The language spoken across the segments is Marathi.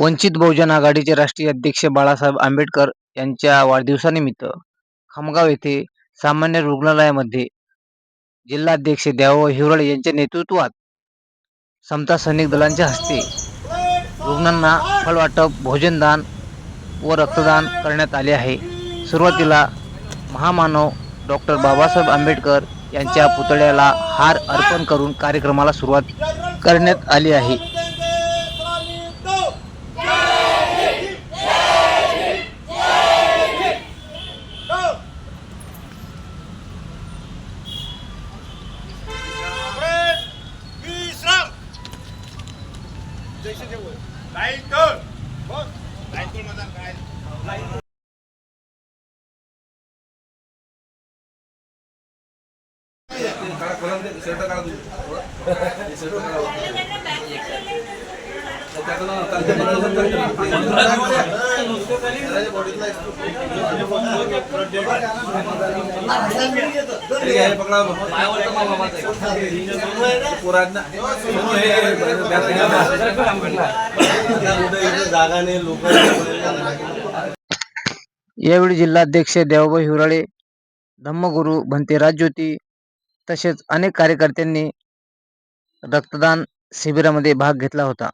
वंचित बहुजन आघाडीचे राष्ट्रीय अध्यक्ष बाळासाहेब आंबेडकर यांच्या वाढदिवसानिमित्त खामगाव येथे सामान्य रुग्णालयामध्ये जिल्हाध्यक्ष देवाभाऊ हिवराळे यांच्या नेतृत्वात समता सैनिक दलांच्या हस्ते रुग्णांना फळवाटप, भोजनदान व रक्तदान करण्यात आले आहे. सुरुवातीला महामानव डॉक्टर बाबासाहेब आंबेडकर यांच्या पुतळ्याला हार अर्पण करून कार्यक्रमाला सुरुवात करण्यात आली आहे. यावेळी जिल्हाध्यक्ष देवाभाऊ हिवराळे, धम्मगुरू भंते राजज्योती तसेच अनेक कार्यकर्त्यांनी रक्तदान शिबिरामध्ये भाग घेतला होता.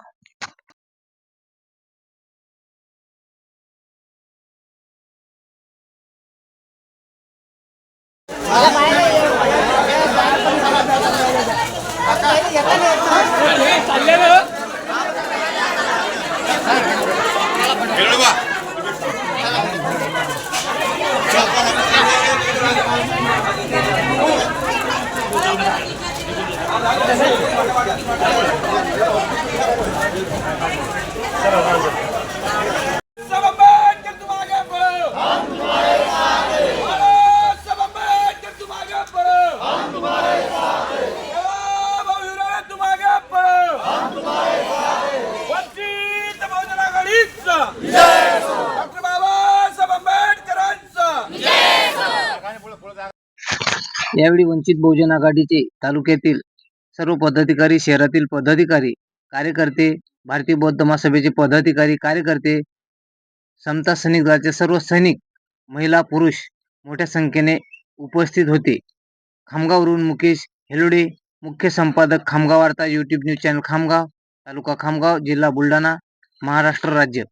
यावेळी वंचित बहुजन आघाडीचे तालुक्यातील सर्व पदाधिकारी, शहरातील पदाधिकारी, कार्यकर्ते, भारतीय बौद्ध महासभेचे पदाधिकारी, कार्यकर्ते, समता सैनिक दलाचे सर्व सैनिक, महिला, पुरुष मोठ्या संख्येने उपस्थित होते. खामगाववरून मुकेश हेलोडे, मुख्य संपादक, खामगाव वार्ता, यूट्यूब न्यूज चॅनल, खामगाव, तालुका खामगाव, जिल्हा बुलढाणा, महाराष्ट्र राज्य.